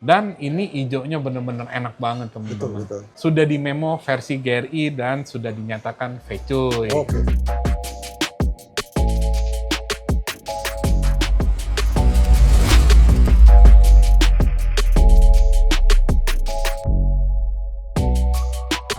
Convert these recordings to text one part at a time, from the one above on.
Dan ini hijaunya bener-bener enak banget Betul, teman-teman. betul. Sudah di memo versi GRI dan sudah dinyatakan vecuy. Oke.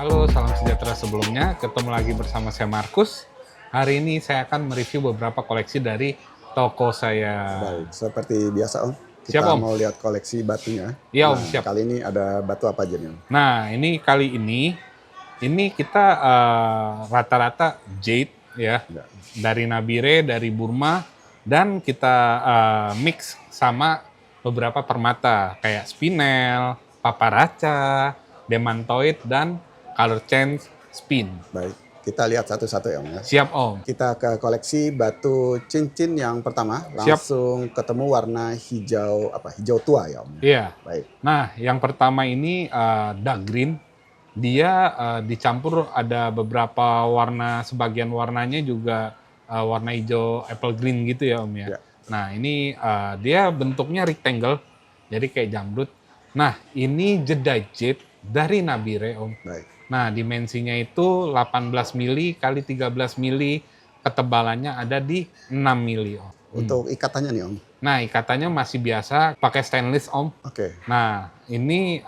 Halo, salam sejahtera sebelumnya. Ketemu lagi bersama saya Markus. Hari ini saya akan mereview beberapa koleksi dari toko saya. Baik, seperti biasa Om. Siap, Kita Om. mau lihat koleksi batunya. Iya, Om, Nah, siap. kali ini ada batu apa aja nih Om? Nah, ini kali ini kita rata-rata jade ya, Ya. dari Nabire, dari Burma, dan kita mix sama beberapa permata kayak spinel, paparaca, demantoid, dan color change spin. Baik, kita lihat satu-satu ya Om ya. Siap, Om. Kita ke koleksi batu cincin yang pertama. Siap. Langsung ketemu warna hijau hijau tua ya Om. Iya. Baik, Nah, yang pertama ini dark green. Dia dicampur ada beberapa warna, sebagian warnanya juga warna hijau apple green gitu ya Om ya. Ya. Nah, ini dia bentuknya rectangle, jadi kayak jamrut. Nah, ini jeda jade dari Nabire Om. baik. Nah, dimensinya itu 18 mili kali 13 mili, ketebalannya ada di 6 mili Om. Untuk ikatannya nih Om. Nah, ikatannya masih biasa pakai stainless Om. Oke, Nah, ini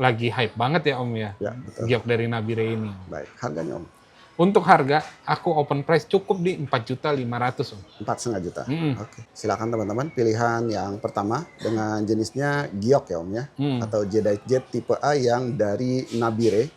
lagi hype banget ya Om ya, ya betul. giok dari Nabire ini. Baik, harganya Om. Untuk harga, aku open price cukup di 4.500.000 Om. 4,5 juta. Mm-mm. Oke, silakan teman-teman. Pilihan yang pertama dengan jenisnya giok ya Om ya. Atau Jedi Jet tipe A yang dari Nabire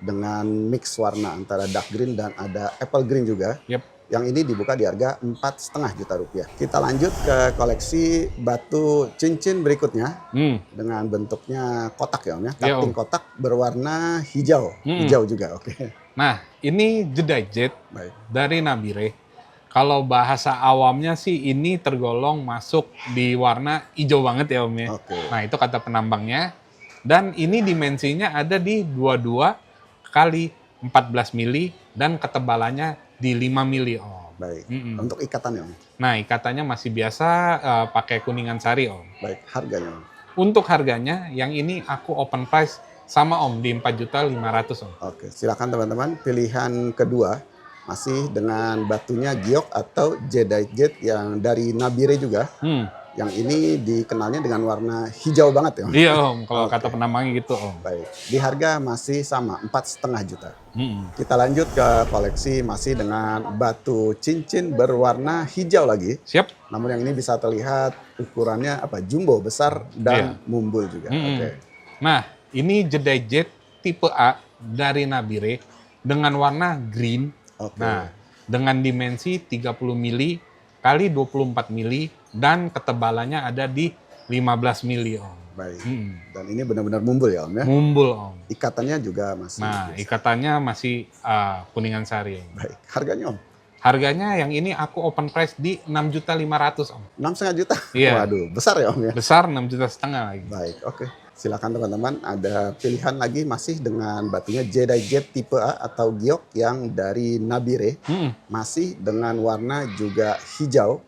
dengan mix warna antara dark green dan ada apple green juga. Yep. Yang ini dibuka di harga 4,5 juta rupiah. Kita lanjut ke koleksi batu cincin berikutnya dengan bentuknya kotak ya Om ya. Iya, Cutting Om. kotak berwarna hijau. Hijau juga, oke. Nah, ini jeda jet Baik. dari Nabire. Kalau bahasa awamnya sih ini tergolong masuk di warna hijau banget ya Om ya. Oke. Nah, itu kata penambangnya. Dan ini dimensinya ada di 22 kali 14 mili dan ketebalannya di 5 mili Om. Baik. Mm-mm. Untuk ikatannya Om. Nah, ikatannya masih biasa pakai kuningan sari Om. Baik, harganya Om. Untuk harganya, yang ini aku open price sama Om di 4.500.000 Om. Oke, silakan teman-teman. Pilihan kedua masih dengan batunya giok atau Jedi Jet yang dari Nabire juga. Yang ini dikenalnya dengan warna hijau banget ya Om. Iya Om, kalau Oke. kata penambangnya gitu Om. Baik, di harga masih sama 4,5 juta. Mm-mm. Kita lanjut ke koleksi masih dengan batu cincin berwarna hijau lagi. Siap? Namun yang ini bisa terlihat ukurannya jumbo, besar dan mumbul juga. Mm-mm. Oke. Nah, ini Jedi Jet tipe A dari Nabire dengan warna green. Oke. Nah, dengan dimensi 30 mili kali 24 mili dan ketebalannya ada di 15 mili Om. Baik. Mm-mm. Dan ini benar-benar mumbul ya Om ya. Mumbul Om. Ikatannya juga masih. Nah, biasa. ikatannya masih kuningan sari Om. Baik, harganya Om. Harganya yang ini aku open price di 6.500.000 Om. 6,5 juta. Iya. Waduh, besar ya Om ya. Besar 6,5 juta lagi. Baik, oke. Silakan teman-teman, ada pilihan lagi masih dengan batunya Jedi Jet tipe A atau giok yang dari Nabire. Masih dengan warna juga hijau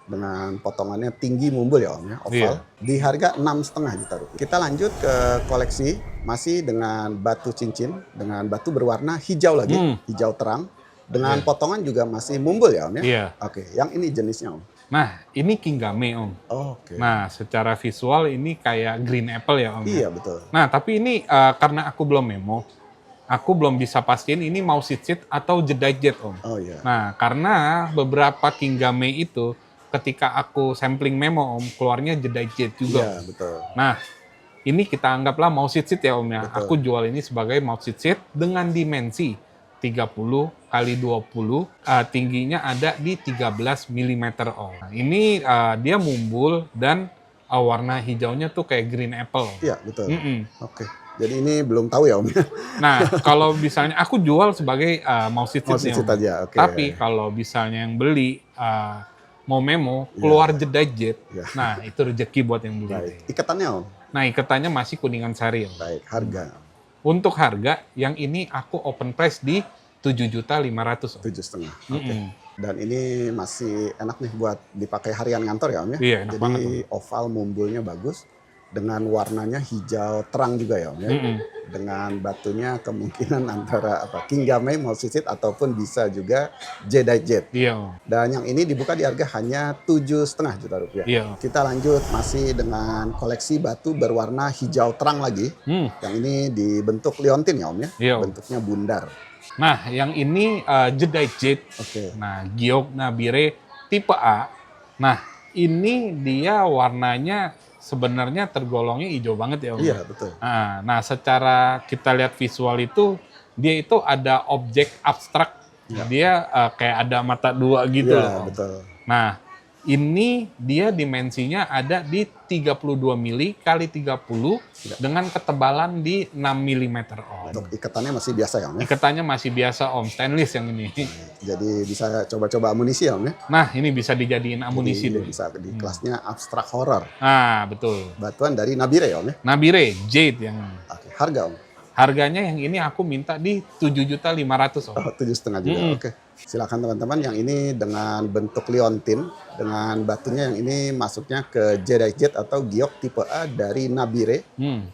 dengan potongannya tinggi mumbul ya Om ya, oval. Iya. Di harga 6,5 juta rupiah. Kita lanjut ke koleksi masih dengan batu cincin dengan batu berwarna hijau lagi, hijau terang. Dengan potongan juga masih mumbul ya Om ya. Iya. Oke, yang ini jenisnya Om. Nah, ini Kingame Om. Oke. Nah, secara visual ini kayak green apple ya Om. Iya betul. Nah, tapi ini karena aku belum memo, aku belum bisa pastiin ini mau sit atau Jedi Jet Om. Oh iya. Nah, karena beberapa Kingame itu ketika aku sampling memo Om, keluarnya Jedi Jet juga. Iya betul. Nah, ini kita anggaplah mau sit ya Om ya. Betul. Aku jual ini sebagai mau sit dengan dimensi 30 kali 20, tingginya ada di 13 mm Om. Nah, ini dia mumbul dan warna hijaunya tuh kayak green apple. Iya betul. Mm-mm. Oke. Jadi ini belum tahu ya Om. Nah, kalau misalnya aku jual sebagai mau sit Mau nih, sit Om. aja, oke. Tapi kalau misalnya yang beli mau memo, keluar Jedi Jet, Iya. nah itu rezeki buat yang beli. Baik. Ikatannya Om. Nah, ikatannya masih kuningan sari Om. Baik. Harga Untuk harga, yang ini aku open price di 7.500.000 Om. 7,5. Oke. Mm-mm. Dan ini masih enak nih buat dipakai harian ngantor ya Om ya. Iya, enak Jadi banget, oval mumbulnya bagus. dengan warnanya hijau terang juga ya Om ya. Dengan batunya kemungkinan antara King Gamay, Molsicite ataupun bisa juga Jadeite. Iya Om. Dan yang ini dibuka di harga hanya 7,5 juta rupiah. Iya. Kita lanjut masih dengan koleksi batu berwarna hijau terang lagi. Yang ini dibentuk liontin ya Om ya. Iya, Om. Bentuknya bundar. Nah, yang ini Jadeite. Oke. Nah, Giok Nabire tipe A. Nah, ini dia warnanya sebenarnya tergolongnya hijau banget ya Om. Iya, betul. Nah, secara kita lihat visual itu, dia itu ada objek abstrak. Ya. Dia kayak ada mata dua gitu Iya, loh, Om. betul. Nah, ini dia dimensinya ada di 32 mili kali 30 dengan ketebalan di 6 mm Om. Untuk ikatannya masih biasa ya Om ya. Ikatannya masih biasa Om, stainless yang ini. Jadi bisa coba-coba amunisi ya Om ya. Nah, ini bisa dijadiin amunisi Jadi deh. bisa di kelasnya abstrak horror. Ah, betul. Batuan dari Nabire ya Om ya. Nabire, Jade yang ini. Oke, harga Om. Harganya yang ini aku minta di 7.500.000 Om. Oh, 7,5 juga. Oke. Silakan teman-teman, yang ini dengan bentuk liontin, dengan batunya yang ini masuknya ke Jadeite atau giok tipe A dari Nabire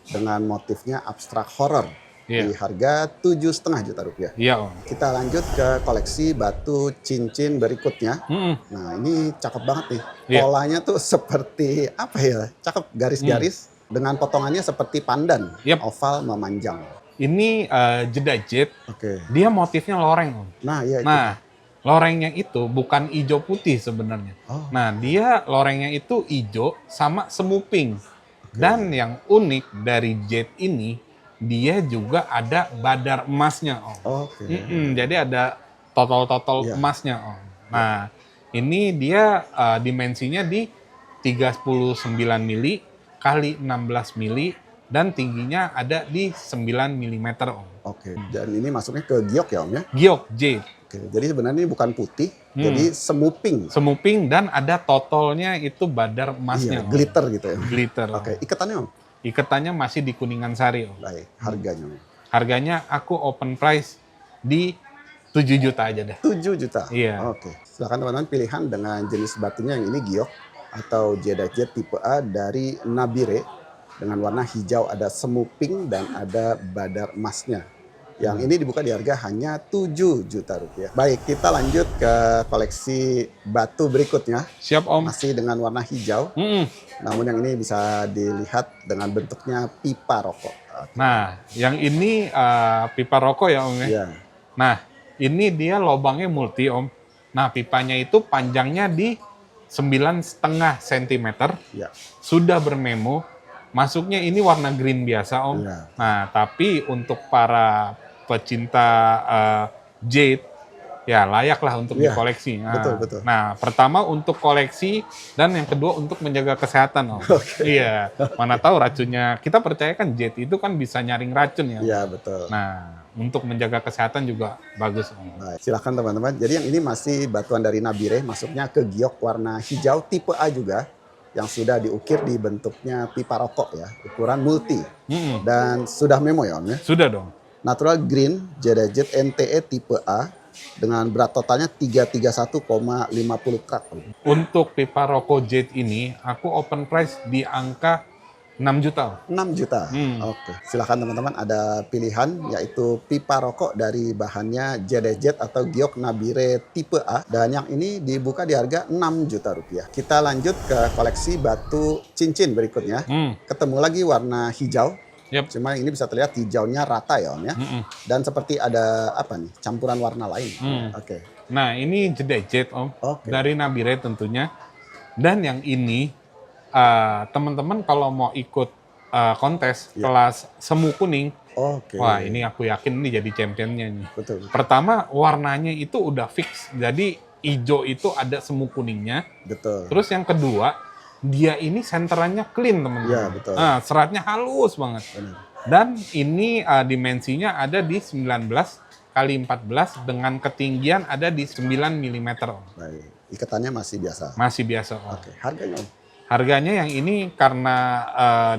dengan motifnya abstrak horror. Iya. Di harga 7,5 juta rupiah. Iya Om. Kita lanjut ke koleksi batu cincin berikutnya. Nah, ini cakep banget nih. Iya. Polanya tuh seperti apa ya? Cakep, garis-garis dengan potongannya seperti pandan, Yap. oval memanjang. Ini Jadeite, Oke. dia motifnya loreng Om. Nah, iya itu. Nah, lorengnya itu bukan hijau putih sebenarnya. Oh. Nah, dia lorengnya itu hijau sama semu pink. Dan yang unik dari Jade ini, dia juga ada badar emasnya Om. Oke. Jadi ada totol-totol Iya. emasnya Om. Nah, ini dia dimensinya di 39 mili kali 16 mili dan tingginya ada di 9 mm Om. Oke. Dan ini masuknya ke giok ya Om ya? Giok Jade, Oke. Jadi sebenarnya ini bukan putih, jadi semu pink. semu pink dan ada totolnya itu badar emasnya Iya, Om. glitter gitu ya. Glitter. Om. Oke, ikatannya Om? Ikatannya masih di Kuningan Sari Om. Baik, harganya Om. Harganya aku open price di 7 juta aja deh. 7 juta? Iya. Oke. Silakan teman-teman pilihan dengan jenis batunya yang ini giok atau Jadeite tipe A dari Nabire dengan warna hijau, ada semu pink dan ada badar emasnya. Yang ini dibuka di harga hanya 7 juta rupiah. Baik, kita lanjut ke koleksi batu berikutnya. Siap Om. Masih dengan warna hijau, namun yang ini bisa dilihat dengan bentuknya pipa rokok. Nah, yang ini pipa rokok ya Om ya. Iya. Nah, ini dia lubangnya multi Om. Nah, pipanya itu panjangnya di 9,5 cm. Iya. Sudah bermemo. Masuknya ini warna green biasa Om. Iya. Nah, tapi untuk para pecinta Jade, ya layaklah untuk Iya, dikoleksi. Nah, betul, betul. Nah, pertama untuk koleksi dan yang kedua untuk menjaga kesehatan Om. Iya, mana tahu racunnya. Kita percaya kan Jade itu kan bisa nyaring racun ya. Iya, betul. Nah, untuk menjaga kesehatan juga bagus Om. Baik, silakan teman-teman. Jadi yang ini masih batuan dari Nabire, masuknya ke giok warna hijau tipe A juga, yang sudah diukir di bentuknya pipa rokok ya, ukuran multi. Dan sudah memo ya Om ya. Sudah dong. Natural green Jadeite NTE tipe A dengan berat totalnya 331,50 karat. Om. Untuk pipa rokok Jade ini, aku open price di angka 6 juta. 6 juta. Oke. Silakan teman-teman, ada pilihan yaitu pipa rokok dari bahannya Jadeite atau giok Nabire tipe A, dan yang ini dibuka di harga 6 juta rupiah. Kita lanjut ke koleksi batu cincin berikutnya. Ketemu lagi warna hijau. Yap. Cuma ini bisa terlihat hijaunya rata ya Om ya. Dan seperti ada apa nih? Campuran warna lain. Oke. Nah, ini Jadeite Om. Oke. Dari Nabire tentunya. Dan yang ini teman-teman kalau mau ikut kontes kelas semu kuning, Oke. wah ini aku yakin ini jadi championnya nih. Betul. Pertama warnanya itu udah fix, jadi hijau itu ada semu kuningnya. Betul. Terus yang kedua, dia ini senterannya clean teman-teman. Iya, betul. Nah, seratnya halus banget. Benar. Dan ini dimensinya ada di 19 kali 14 dengan ketinggian ada di 9 mm Om. Baik. Ikatannya masih biasa. Masih biasa Om. Oke. Harganya Om? Harganya yang ini karena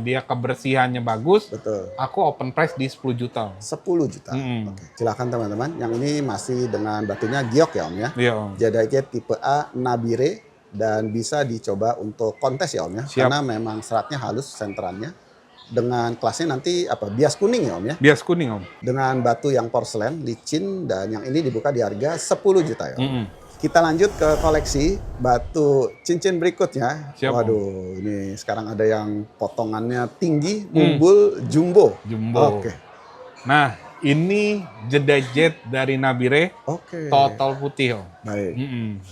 dia kebersihannya bagus, Betul. aku open price di 10 juta. 10 juta. Oke. Silakan teman-teman. Yang ini masih dengan batunya giok ya Om ya. Iya Om. Jadeite tipe A Nabire dan bisa dicoba untuk kontes ya Om ya. Siap. Karena memang seratnya halus senterannya. Dengan kelasnya nanti bias kuning ya Om ya. Bias kuning Om. Dengan batu yang porselen, licin, dan yang ini dibuka di harga 10 juta ya Om. Mm-mm. Kita lanjut ke koleksi batu cincin berikutnya. Siap, Om. Waduh, ini sekarang ada yang potongannya tinggi, mumbul, jumbo. Jumbo. Oke. Nah, ini jeda jet dari Nabire, Oke. total putih Om. Baik.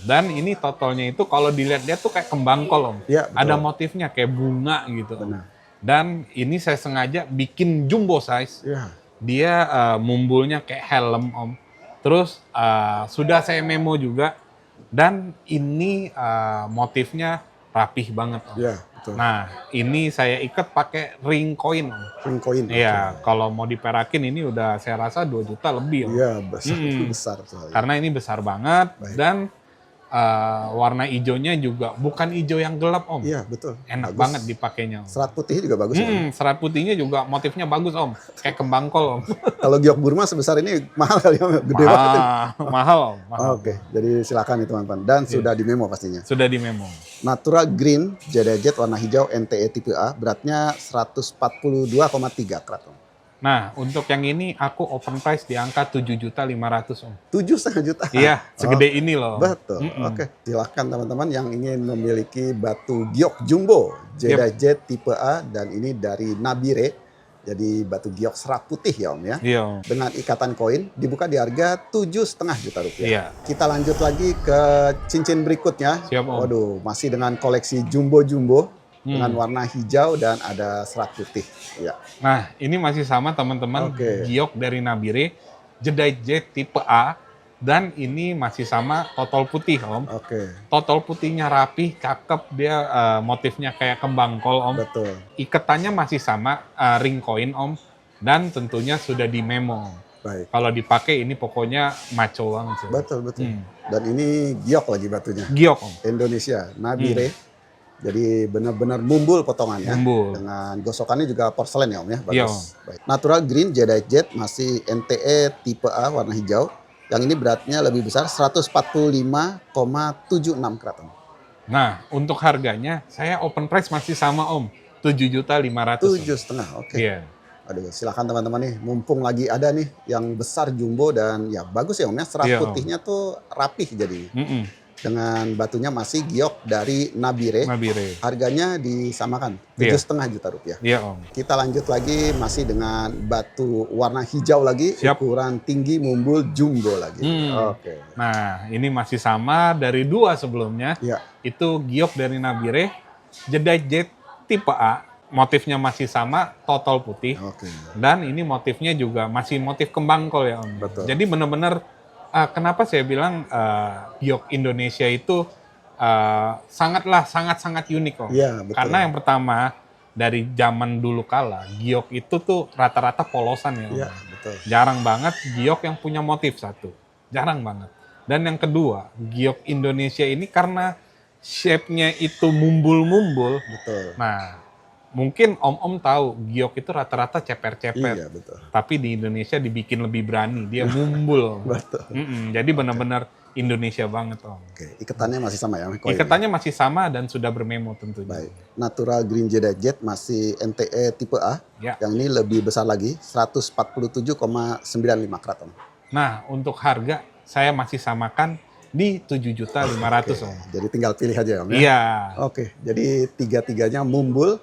Dan ini totalnya itu kalau dilihat-lihat tuh kayak kembang kol Om. Iya, betul. Ada motifnya kayak bunga gitu. Benar. Dan ini saya sengaja bikin jumbo size. Iya. Dia mumbulnya kayak helm Om. Terus sudah saya memo juga. Dan ini motifnya rapih banget Om. Iya, betul. Nah, ini saya ikat pakai ring koin Om. Ring koin. Iya, kalau mau diperakin ini udah saya rasa 2 juta lebih Om. Iya, besar sekali. Karena ini besar banget. Baik. Dan warna hijaunya juga bukan hijau yang gelap Om. Iya, betul. Enak Bagus. banget dipakainya Om. Serat putihnya juga bagus ya. Serat putihnya juga motifnya bagus Om. Kayak kembang kol Om. Kalau giok Burma sebesar ini mahal kali Om, gede banget. Mahal Om. Mahal. Oke, jadi silakan nih teman-teman. Dan sudah di memo pastinya. Sudah di memo. Natural Green Jedi Jet warna hijau NTE tipe A, beratnya 142,3 karat Om. Nah, untuk yang ini aku open price di angka 7.500.000 Om. 7,5 juta. Iya, segede ini loh. Betul. Oke, silakan teman-teman yang ingin memiliki batu giok jumbo Jedi Jet tipe A, dan ini dari Nabire. Jadi batu giok serat putih ya Om ya. Iya Om. Dengan ikatan koin dibuka di harga 7,5 juta rupiah. Iya. Kita lanjut lagi ke cincin berikutnya. Siap Om. Waduh, masih dengan koleksi jumbo-jumbo dengan warna hijau dan ada serat putih. Ya. Nah, ini masih sama teman-teman. Oke. Giok dari Nabire, Jedi Jet tipe A, dan ini masih sama total putih Om. Oke, Total putihnya rapih, cakep, dia motifnya kayak kembang kol Om. betul. Iketannya masih sama, ring koin Om, dan tentunya sudah di memo. Baik. Kalau dipakai ini pokoknya maco banget sih. Betul, betul. Dan ini giok lagi batunya. Giok Om. Indonesia, Nabire. Jadi benar-benar mumbul potongannya. Mumbul. Dengan gosokannya juga porselen ya Om ya. Bagus. Iya, Om. Baik. Natural Green Jedi Jet masih NTE tipe A warna hijau. Yang ini beratnya lebih besar 145,76 karat Om. Nah, untuk harganya saya open price masih sama Om, 7.500.000. 7,5, oke. Iya. Aduh, silakan teman-teman nih, mumpung lagi ada nih yang besar jumbo dan ya bagus ya Om ya. Serat Iya, Om. putihnya tuh rapih jadi. Mm-mm. Dengan batunya masih giok dari Nabire. Nabire. Harganya disamakan Iya. 7,5 juta rupiah. Iya Om. Kita lanjut lagi masih dengan batu warna hijau lagi, Siap. ukuran tinggi mumbul jumbo lagi. Hmm. Oke. Nah, ini masih sama dari 2 sebelumnya. Ya, Itu giok dari Nabire, Jedi Jet tipe A, motifnya masih sama, total putih. oke. Dan ini motifnya juga masih motif kembang kol ya Om. Betul. Jadi benar-benar kenapa saya bilang giok Indonesia itu sangat-sangat unik Om. Iya, betul. Karena yang pertama dari zaman dulu kala giok itu tuh rata-rata polosan ya Om. Iya, betul. Jarang banget giok yang punya motif satu. Jarang banget. Dan yang kedua, giok Indonesia ini karena shape-nya itu mumbul-mumbul. Betul. Nah, mungkin om-om tahu giok itu rata-rata ceper-ceper. Iya, betul. Tapi di Indonesia dibikin lebih berani, dia mumbul. Betul. Jadi benar-benar Indonesia banget Om. Oke, ikatannya masih sama ya? koin? Ikatannya masih sama dan sudah bermemo tentunya. Baik. Natural Green Jedi Jet masih NTE tipe A. Ya. Yang ini lebih besar lagi, 147,95 karat Om. Nah, untuk harga saya masih samakan di 7.500.000 Om. Jadi tinggal pilih aja Om ya? Iya. Oke, jadi tiga-tiganya mumbul.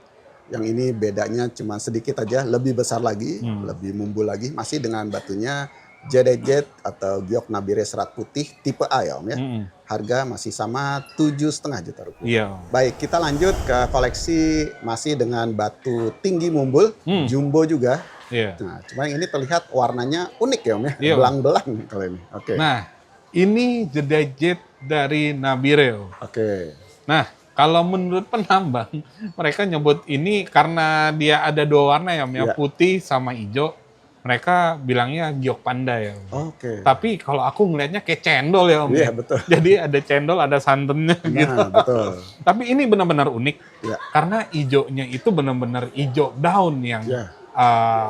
Yang ini bedanya cuma sedikit aja, lebih besar lagi, lebih mumbul lagi. Masih dengan batunya Jedi Jet atau giok Nabire serat putih tipe A ya Om ya. Harga masih sama 7,5 juta rupiah. Iya. Baik, kita lanjut ke koleksi masih dengan batu tinggi mumbul, jumbo juga. Iya. Nah, cuma yang ini terlihat warnanya unik ya Om ya, Iya, Om. belang-belang kalau ini. Oke. Nah, ini Jedi Jet dari Nabire Om. Oke. Nah, kalau menurut penambang, mereka nyebut ini karena dia ada 2 warna ya Om, ya, Iya. putih sama hijau. Mereka bilangnya giok panda ya Om. Oke. Tapi kalau aku ngelihatnya kayak cendol ya Om. Iya, betul. Jadi ada cendol, ada santannya gitu. Nah, betul. Tapi ini benar-benar unik. Iya. Karena hijaunya itu benar-benar hijau daun yang Iya.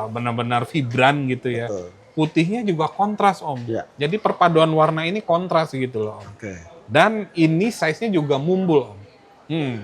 benar-benar vibran gitu ya. Betul. Putihnya juga kontras Om. Iya. Jadi perpaduan warna ini kontras gitu loh Om. Oke. Dan ini size-nya juga mumbul, Om.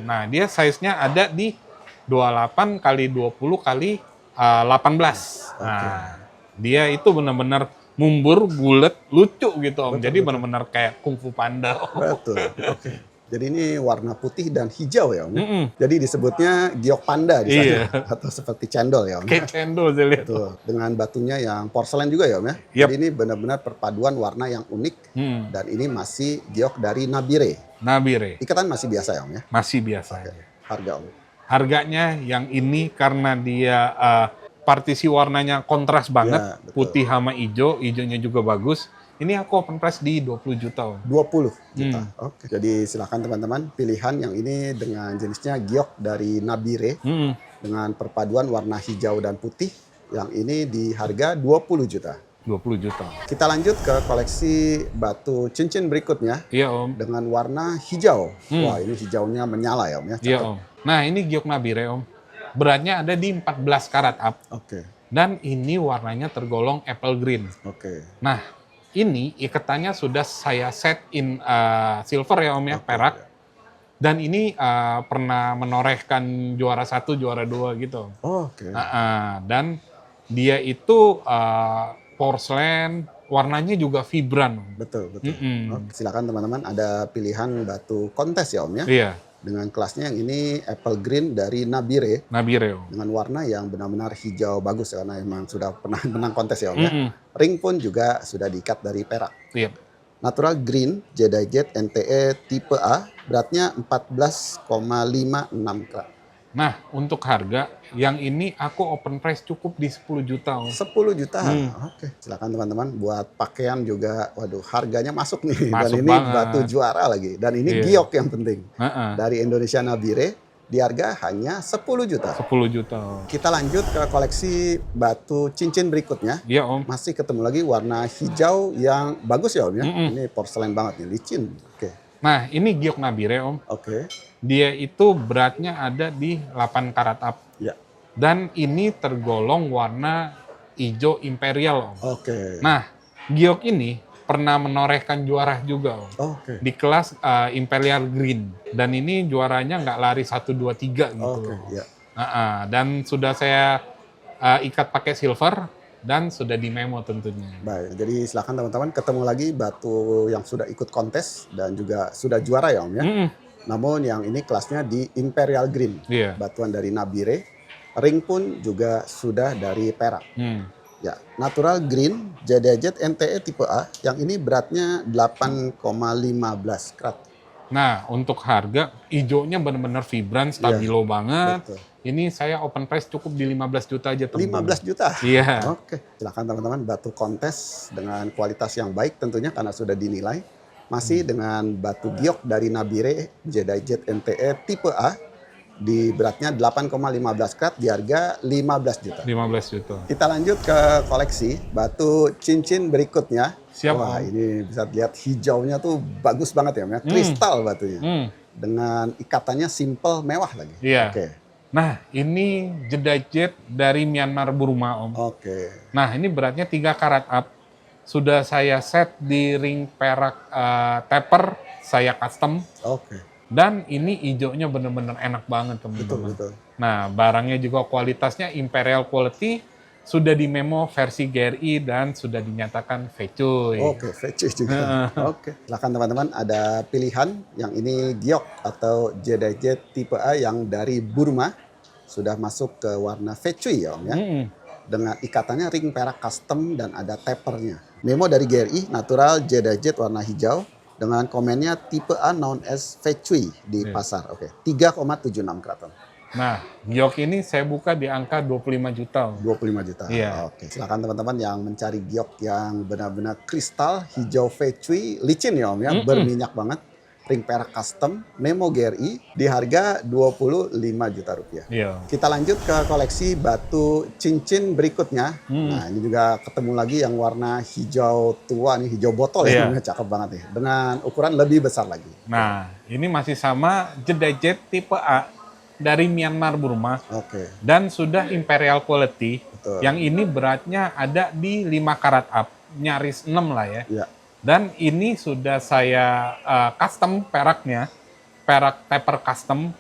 Nah, dia size-nya ada di 28 kali 20 kali 18. Nah, dia itu benar-benar mumbur, bulat, lucu gitu, Om. Betul, Jadi betul. benar-benar kayak Kung Fu Panda, Om. Betul. Oke. Jadi ini warna putih dan hijau ya Om. Ya? Mm-mm. Jadi disebutnya giok panda di sana. Iya. Atau seperti cendol ya Om. Ya? Kayak cendol saya lihat. Betul. Dengan batunya yang porselen juga ya Om ya. Yap. Jadi ini benar-benar perpaduan warna yang unik. Dan ini masih giok dari Nabire. Nabire. Ikatan masih biasa ya Om ya. Masih biasa aja. Harga Om. Harganya yang ini karena dia partisi warnanya kontras banget, Ya, betul. putih sama hijau, hijaunya juga bagus. Ini aku open price di 20 juta. Om. 20 juta. Oke. Jadi silakan teman-teman, pilihan yang ini dengan jenisnya giok dari Nabire dengan perpaduan warna hijau dan putih. Yang ini di harga 20 juta. 20 juta. Kita lanjut ke koleksi batu cincin berikutnya Iya, Om. dengan warna hijau. Wah, ini hijaunya menyala ya Om ya. Iya, Cakep. Om. Nah, ini giok Nabire, Om. Beratnya ada di 14 karat up. Oke. Dan ini warnanya tergolong apple green. Oke. Nah, ini ikatannya sudah saya set in silver ya Om ya, perak. Dan ini pernah menorehkan juara 1, juara 2 gitu. Oke. Dan dia itu porselen, warnanya juga vibran. Om. Betul, betul. Oke. Silakan teman-teman, ada pilihan batu kontes ya Om ya. Iya, Dengan kelasnya yang ini apple green dari Nabire. Nabire Om. Dengan warna yang benar-benar hijau bagus karena emang sudah pernah menang kontes ya Om ya. Mm-mm. Ring pun juga sudah diikat dari perak. Iya. Natural green Jedi Jet NTE tipe A, beratnya 14,56 gram. Nah, untuk harga yang ini aku open price cukup di 10 juta Om. 10 juta. Oke, silakan teman-teman buat pakaian juga. Waduh, harganya masuk nih. Masuk Dan ini banget. batu juara lagi. Dan ini Iya. giok yang penting. Heeh. Dari Indonesia Nabire di harga hanya 10 juta. 10 juta Om. Kita lanjut ke koleksi batu cincin berikutnya. Iya Om. Masih ketemu lagi warna hijau yang bagus ya Om ya. Mm-mm. Ini porselen banget nih, licin. Oke. Nah, ini giok Nabire Om. Oke. Dia itu beratnya ada di 8 karat up. Ya. Dan ini tergolong warna hijau imperial Om. Oke. Nah, giok ini pernah menorehkan juara juga Om. Oke. Di kelas Imperial Green. Dan ini juaranya nggak lari 1, 2, 3 gitu. Oke, ya. Dan sudah saya ikat pakai silver dan sudah di memo tentunya. Baik, jadi silakan teman-teman ketemu lagi batu yang sudah ikut kontes dan juga sudah juara ya Om ya. Namun yang ini kelasnya di Imperial Green. Iya. Batuan dari Nabire. Ring pun juga sudah dari perak. Ya, natural green Jedi Jet NTE tipe A yang ini beratnya 8,15 karat. Nah, untuk harga hijaunya benar-benar vibran, stabilo banget. Betul. Ini saya open price cukup di 15 juta aja teman. 15 juta. Iya. Oke, silakan teman-teman batu kontes dengan kualitas yang baik tentunya karena sudah dinilai. Masih dengan batu giok dari Nabire Jedi Jet NTE tipe A di beratnya 8,15 karat di harga 15 juta. 15 juta. Kita lanjut ke koleksi batu cincin berikutnya. Siap, Wah, Om. ini bisa lihat hijaunya tuh bagus banget ya, Om ya. Kristal batunya. Dengan ikatannya simple mewah lagi. Iya. Oke. Nah, ini Jedi Jet dari Myanmar Burma, Om. Oke. Nah, ini beratnya 3 karat up. Sudah saya set di ring perak taper, saya custom. Oke. Dan ini hijaunya bener-bener enak banget, Betul, teman-teman. betul. Nah, barangnya juga kualitasnya Imperial Quality, sudah di memo versi GRI dan sudah dinyatakan fecuy. Oke, fetish juga. Oke. Silakan teman-teman, ada pilihan yang ini giok atau Jedi Jet tipe A yang dari Burma. Sudah masuk ke warna fetchui ya Om ya. Dengan ikatannya ring perak custom dan ada tapernya. Memo dari GRI, natural Jedi Jet warna hijau. Dengan komennya tipe A known as fetchui di pasar. Oke, 3,76 karat. Nah, giok ini saya buka di angka 25 juta. 25 juta. Iya. Oke, silakan teman-teman yang mencari giok yang benar-benar kristal, hijau fetchui, licin ya Om ya, berminyak banget. Ring perak custom, memo GRI di harga 25 juta rupiah. Iya. Kita lanjut ke koleksi batu cincin berikutnya. Nah, ini juga ketemu lagi yang warna hijau tua nih, hijau botol ya, cakep banget nih. Dengan ukuran lebih besar lagi. Nah, ini masih sama Jedi Jet tipe A dari Myanmar Burma. Oke. Dan sudah Imperial Quality. Betul. Yang ini beratnya ada di 5 karat up, nyaris 6 lah ya. Ya. Dan ini sudah saya custom peraknya, perak taper custom,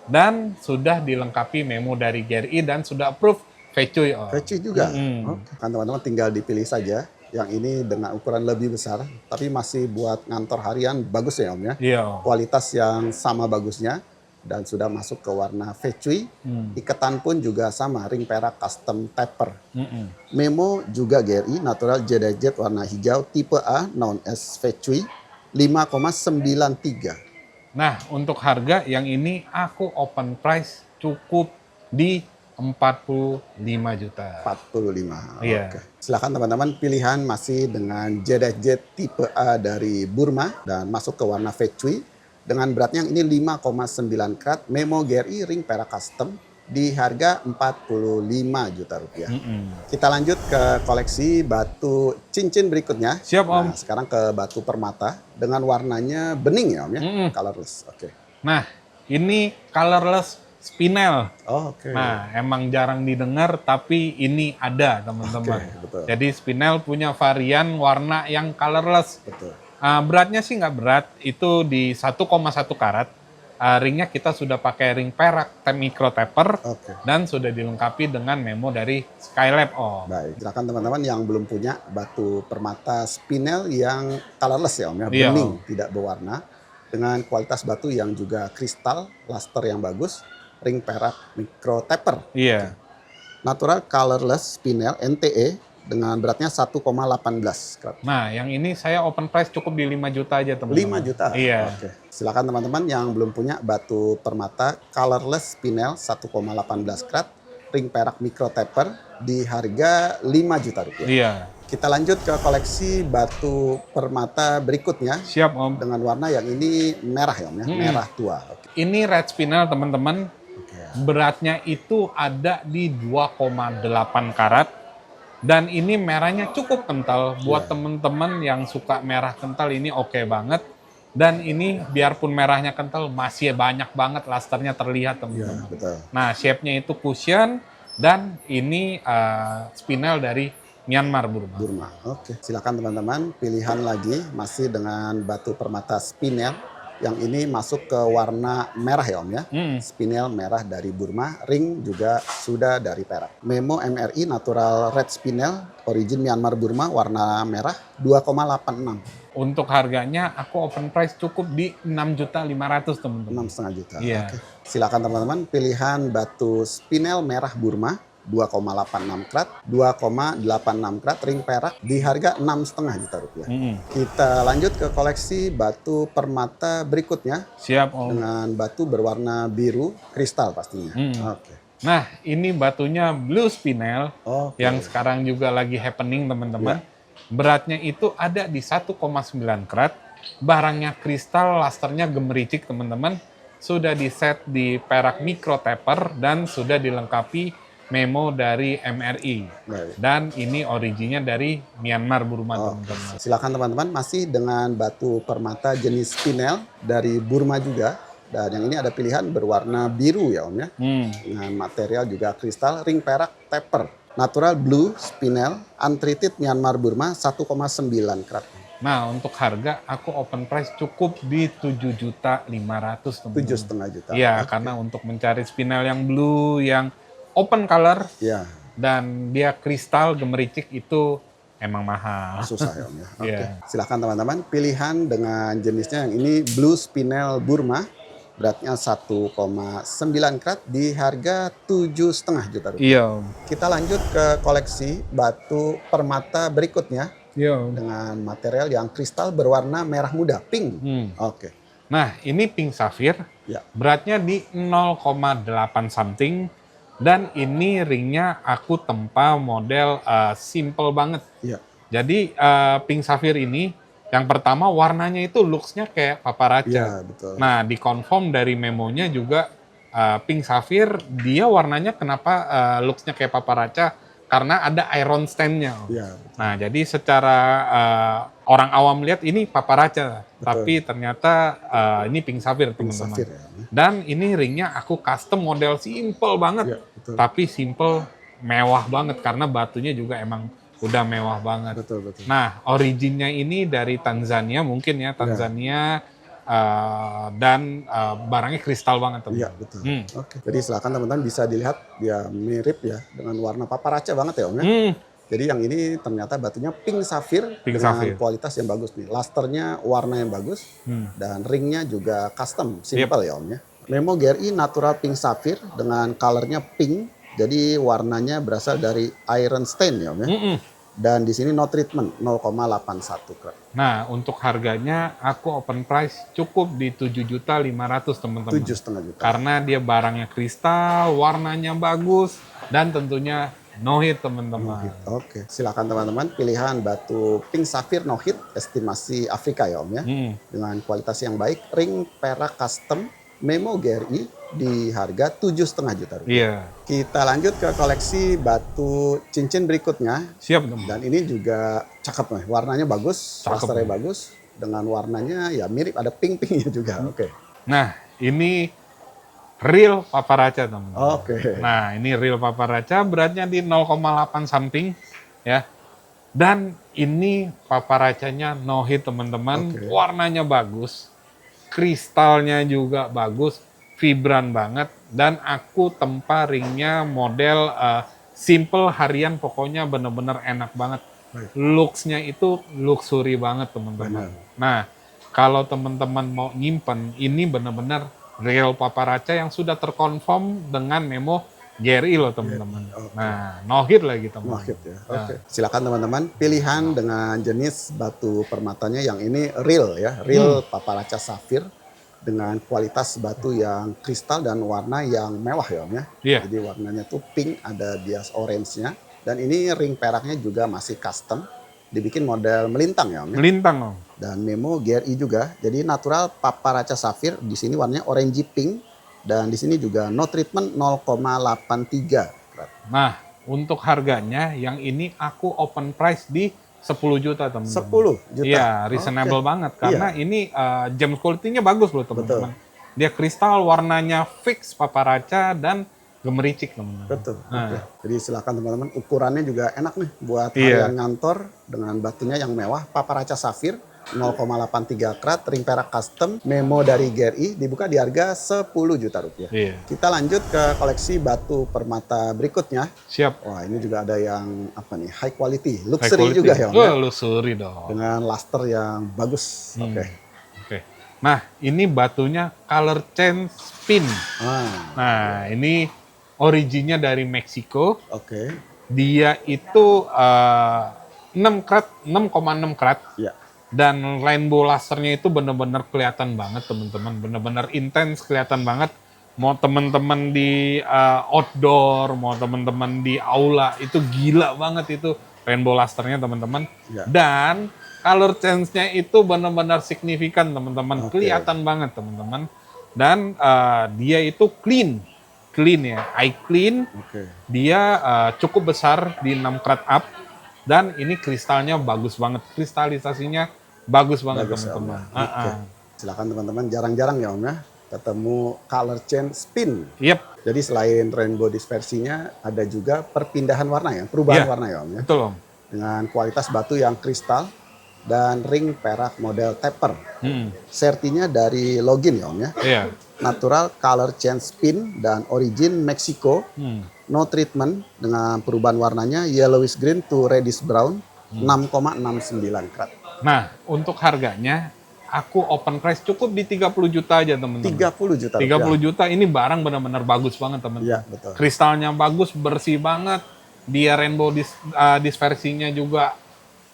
dan sudah dilengkapi memo dari GRI dan sudah approve VCUI Om. Kecil juga. Mm-mm. Oke. Kan teman-teman tinggal dipilih saja. Yang ini dengan ukuran lebih besar, tapi masih buat ngantor harian bagus ya Om ya. Iya Om. Kualitas yang sama bagusnya dan sudah masuk ke warna Fecui. Iketan pun juga sama, ring perak custom taper. Mm-mm. Memo juga GRI natural Jedi Jet warna hijau tipe A known as Fecui 5,93. Nah, untuk harga yang ini aku open price cukup di 45 juta. 45. Iya. Oke. Silakan teman-teman, pilihan masih dengan Jedi Jet tipe A dari Burma dan masuk ke warna Fecui dengan beratnya yang ini 5,9 karat, memo GRI ring perak custom di harga 45 juta rupiah. Kita lanjut ke koleksi batu cincin berikutnya. Siap Om. Nah, sekarang ke batu permata dengan warnanya bening ya Om ya, colorless. Oke. Nah, ini colorless spinel. Oh, oke. Nah, emang jarang didengar, tapi ini ada teman-teman. Oke, betul. Jadi spinel punya varian warna yang colorless. Betul. Beratnya sih nggak berat, itu di 1,1 karat. Ringnya kita sudah pakai ring perak micro taper Oke. dan sudah dilengkapi dengan memo dari Skylab Om. Baik, silakan teman-teman yang belum punya batu permata spinel yang colorless ya Om ya, Iya, bening, Om. tidak berwarna, dengan kualitas batu yang juga kristal, luster yang bagus, ring perak micro taper, Iya. natural colorless spinel NTE dengan beratnya 1,18 karat. Nah, yang ini saya open price cukup di 5 juta aja 5 teman-teman. juta. Iya. Oke. Silakan teman-teman yang belum punya batu permata colorless spinel 1,18 karat, ring perak micro taper di harga 5 juta rupiah. Iya. Kita lanjut ke koleksi batu permata berikutnya Siap Om. dengan warna yang ini merah ya Om ya, merah tua. Oke. Ini red spinel teman-teman. Oke. Beratnya itu ada di 2,8 karat. Dan ini merahnya cukup kental. Buat teman-teman yang suka merah kental ini oke banget. Dan ini biarpun merahnya kental masih banyak banget lusternya terlihat Ya, teman-teman. betul. Nah, shape-nya itu cushion dan ini spinel dari Myanmar Burma. Burma. Oke. Silakan teman-teman, pilihan lagi masih dengan batu permata spinel. Yang ini masuk ke warna merah ya Om ya. Spinel merah dari Burma, ring juga sudah dari perak. Memo MRI natural red spinel, origin Myanmar Burma, warna merah 2,86. Untuk harganya aku open price cukup di 6.500.000 teman-teman. 6,5 juta. Iya. Oke. Silakan teman-teman, pilihan batu spinel merah Burma 2,86 karat, 2,86 karat ring perak di harga 6,5 juta rupiah. Kita lanjut ke koleksi batu permata berikutnya Siap Om. dengan batu berwarna biru kristal pastinya. Oke. Nah, ini batunya blue spinel Oke. yang sekarang juga lagi happening teman-teman. Beratnya itu ada di 1,9 karat. Barangnya kristal, lusternya gemericik teman-teman. Sudah di-set di perak micro taper dan sudah dilengkapi memo dari MRI. Baik. Dan ini originnya dari Myanmar Burma teman-teman. Silakan teman-teman, masih dengan batu permata jenis spinel dari Burma juga. Dan yang ini ada pilihan berwarna biru ya Om ya. Dengan material juga kristal, ring perak taper. Natural blue spinel, untreated Myanmar Burma 1,9 karat. Nah, untuk harga aku open price cukup di 7.500.000 teman-teman. 7,5 juta. Iya, karena untuk mencari spinel yang blue, yang open color, Ya, dan dia kristal gemericik itu emang mahal. susah ya Om ya. Oke. Iya. Silakan teman-teman, pilihan dengan jenisnya yang ini blue spinel Burma. Beratnya 1,9 karat di harga 7,5 juta rupiah. Iya. Kita lanjut ke koleksi batu permata berikutnya Iya. dengan material yang kristal berwarna merah muda, pink. Oke. Nah, ini pink safir. Ya. Beratnya di 0,8 something. Dan ini ringnya aku tempa model simple banget. Iya. Jadi pink safir ini yang pertama warnanya itu looks-nya kayak paparaca. Iya, betul. Nah, dikonfirm dari memonya juga pink safir dia warnanya kenapa looks-nya kayak paparaca? Karena ada iron stand-nya. Iya. Nah, jadi secara orang awam lihat ini paparaca, tapi ternyata ini pink safir Pink teman-teman. safir ya. Dan ini ringnya aku custom model simple banget, Iya, betul. tapi simple mewah banget karena batunya juga emang udah mewah banget. Betul, betul. Nah, originnya ini dari Tanzania mungkin ya, Tanzania dan barangnya kristal banget teman. Iya, betul. Oke. Jadi silakan teman-teman bisa dilihat dia mirip ya dengan warna paparaca banget ya Om ya. Jadi yang ini ternyata batunya pink safir dengan kualitas yang bagus nih. Lusternya warna yang bagus dan ringnya juga custom, simple ya Om ya. Memo GRI natural pink safir dengan colornya pink. Jadi warnanya berasal dari iron stain ya Om ya. Dan di sini no treatment 0,81 karat. Nah, untuk harganya aku open price cukup di 7.500.000 teman-teman. 7,5 juta. Karena dia barangnya kristal, warnanya bagus dan tentunya no hit teman-teman. Oke, silakan teman-teman pilihan batu pink safir no hit estimasi Afrika ya Om ya. Dengan kualitas yang baik, ring perak custom Memo GRI di harga 7,5 juta rupiah. Iya. Kita lanjut ke koleksi batu cincin berikutnya. Siap teman. Dan ini juga cakep nih, warnanya bagus, lusternya bagus. Dengan warnanya ya mirip, ada pink-pinknya juga. Oke. Nah, ini real paparaca teman-teman. Oke. Nah, ini real paparaca, beratnya di 0,8 something ya. Dan ini paparacanya no hit teman-teman, warnanya bagus, kristalnya juga bagus, vibran banget, dan aku tempa ringnya model simple harian, pokoknya bener-bener enak banget. Looks-nya itu luxury banget teman-teman. Nah, kalau teman-teman mau nyimpen, ini bener-bener real paparaca yang sudah terkonfirm dengan Memo GRI loh teman-teman. Nah, no hit lagi teman-teman. No hit ya. Oke. Silakan teman-teman pilihan dengan jenis batu permatanya yang ini real ya, real paparaca safir dengan kualitas batu yang kristal dan warna yang mewah ya Om ya. Jadi warnanya tuh pink, ada bias orange-nya, dan ini ring peraknya juga masih custom, dibikin model melintang ya Om ya. Melintang Om. Dan Memo GRI juga. Jadi natural paparaca safir, di sini warnanya orangey pink. Dan di sini juga no treatment 0,83. Nah, untuk harganya yang ini aku open price di 10 juta teman-teman. 10 juta? Iya, reasonable banget. Karena ini gem quality-nya bagus loh teman-teman. Dia kristal, warnanya fix paparaca dan gemericik teman-teman. Betul. Jadi silakan teman-teman, ukurannya juga enak nih buat harian ngantor dengan batunya yang mewah, paparaca safir. 0,83 karat, ring perak custom, Memo dari GRI, dibuka di harga 10 juta rupiah. Kita lanjut ke koleksi batu permata berikutnya. Siap. Wah, ini juga ada yang apa nih, high quality, luxury juga ya Om ya? Luxury dong. Dengan luster yang bagus. Oke. Nah, ini batunya color change spin. Nah, ini originnya dari Meksiko. Dia itu 6 karat, 6,6 karat. Dan rainbow lasernya itu bener-bener kelihatan banget teman-teman, bener-bener intens, kelihatan banget. Mau teman-teman di outdoor, mau teman-teman di aula, itu gila banget itu rainbow lasernya teman-teman. Dan color change-nya itu bener-bener signifikan teman-teman, kelihatan banget teman-teman. Dan dia itu clean ya, eye clean. Dia cukup besar di 6 karat up. Dan ini kristalnya bagus banget, kristalisasinya bagus banget teman-teman. Silakan teman-teman, jarang-jarang ya Om ya ketemu color change spin. Jadi selain rainbow dispersinya, ada juga perpindahan warna ya, perubahan warna ya Om ya. Betul Om. Dengan kualitas batu yang kristal dan ring perak model taper. Sertinya dari Login ya Om ya. Natural color change spin dan origin Meksiko. No treatment dengan perubahan warnanya yellowish green to reddish brown, 6,69 karat. Nah, untuk harganya aku open price cukup di 30 juta aja teman-teman. 30 juta. 30 juta ini barang benar-benar bagus banget teman-teman. Iya, betul. Kristalnya bagus, bersih banget. Dia rainbow dispersinya juga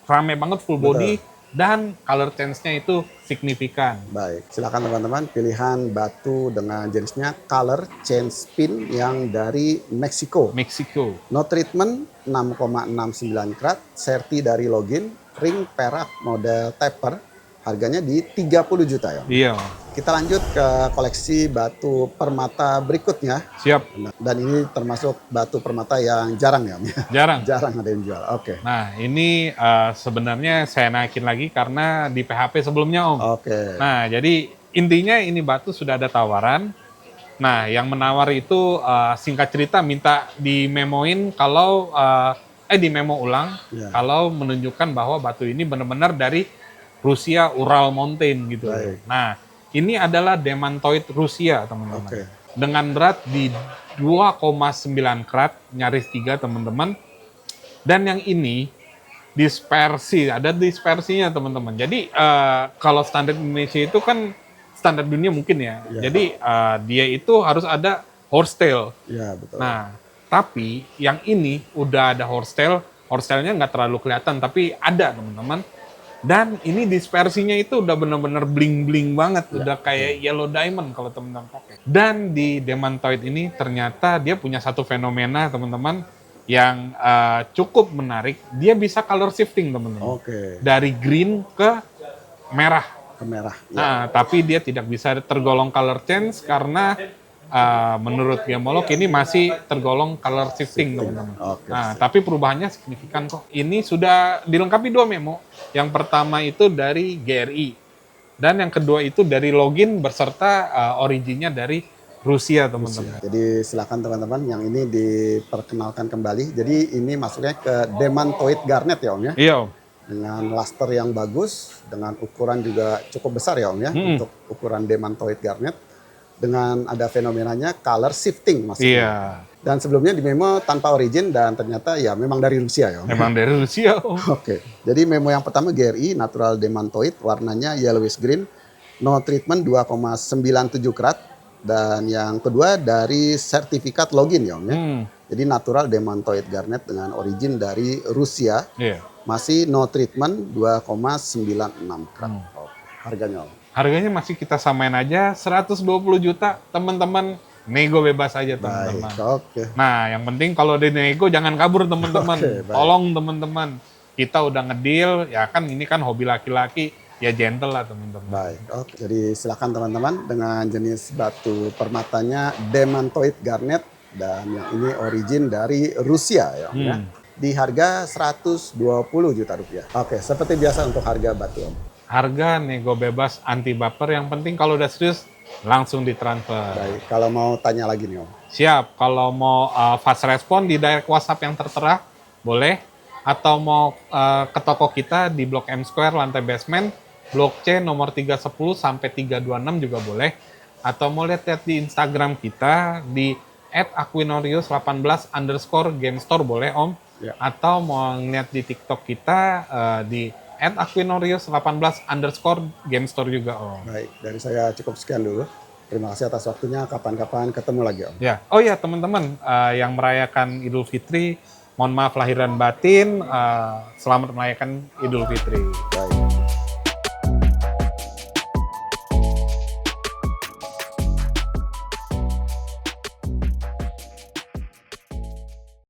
rame banget, full body. Dan color change-nya itu signifikan. Baik, silakan teman-teman pilihan batu dengan jenisnya color change spin yang dari Meksiko. No treatment 6,69 karat, serti dari Login, ring perak model taper, harganya di 30 juta ya. Kita lanjut ke koleksi batu permata berikutnya. Dan ini termasuk batu permata yang jarang ya Om? Jarang ada yang jual. Nah, ini sebenarnya saya naikin lagi karena di PHP sebelumnya Om. Nah, jadi intinya ini batu sudah ada tawaran. Nah, yang menawar itu singkat cerita minta dimemoin kalau di memo ulang Ya. kalau menunjukkan bahwa batu ini benar-benar dari Rusia Ural Mountain gitu. Baik. Nah, ini adalah demantoid Rusia, teman-teman. Oke. Dengan berat di 2,9 karat, nyaris 3, teman-teman. Dan yang ini dispersi, ada dispersinya, teman-teman. Jadi kalau standar Indonesia itu kan standar dunia mungkin ya. Ya. Jadi dia itu harus ada horsetail. Ya, betul. Nah, tapi yang ini udah ada horsetail, horsetailnya nggak terlalu kelihatan, tapi ada, teman-teman. Dan ini dispersinya itu udah bener-bener bling-bling banget, udah kayak yellow diamond kalau teman-teman pakai. Dan di demantoid ini ternyata dia punya satu fenomena, teman-teman, yang cukup menarik. Dia bisa color shifting, teman-teman. Oke. Dari green ke merah. Ke merah. Ya. Nah, tapi dia tidak bisa tergolong color change karena menurut gemolog ini masih tergolong color shifting, teman-teman. Oke, Nah, tapi perubahannya signifikan kok. Ini sudah dilengkapi 2 memo. Yang pertama itu dari GRI dan yang kedua itu dari login beserta originnya dari Rusia, teman-teman. Jadi silakan teman-teman yang ini diperkenalkan kembali. Jadi ini masuknya ke demantoid garnet ya Om ya. Iya, Om. Dengan luster yang bagus, dengan ukuran juga cukup besar ya Om ya untuk ukuran demantoid garnet. Dengan ada fenomenanya color shifting maksudnya. Iya. Dan sebelumnya di memo tanpa origin dan ternyata ya memang dari Rusia ya Om. Memang dari Rusia, Om. Oke. Jadi memo yang pertama GRI natural demantoid warnanya yellowish green, no treatment 2,97 karat. Dan yang kedua dari sertifikat login ya Om ya. Jadi natural demantoid garnet dengan origin dari Rusia. Iya. Masih no treatment 2,96 karat. Harganya Om. Harganya masih kita samain aja 120 juta, teman-teman. Nego bebas aja, teman-teman. Baik, oke. Nah, yang penting kalau di nego jangan kabur, teman-teman. Oke, baik. Tolong, teman-teman. Kita udah ngedeal, ya kan ini kan hobi laki-laki, ya gentle lah, teman-teman. Baik, oke. Jadi silakan teman-teman dengan jenis batu permatanya demantoid garnet dan yang ini origin dari Rusia ya Om ya. Di harga 120 juta rupiah. Oke, seperti biasa untuk harga batu Om. Harga nego bebas anti baper, yang penting kalau udah serius langsung ditransfer. Baik, kalau mau tanya lagi nih Om. Siap, kalau mau fast respon di direct WhatsApp yang tertera, boleh. Atau mau ke toko kita di Blok M Square, lantai basement, Blok C nomor 310 sampai 326 juga boleh. Atau mau lihat-lihat di Instagram kita di @aquinorius18_gamestore boleh Om. Ya. Atau mau ngeliat di TikTok kita di @aquinorius18_gamestore juga Om. Baik, dari saya cukup sekian dulu. Terima kasih atas waktunya. Kapan-kapan ketemu lagi Om. Ya, oh ya teman-teman yang merayakan Idul Fitri, mohon maaf lahir dan batin, selamat merayakan Idul Fitri. Baik.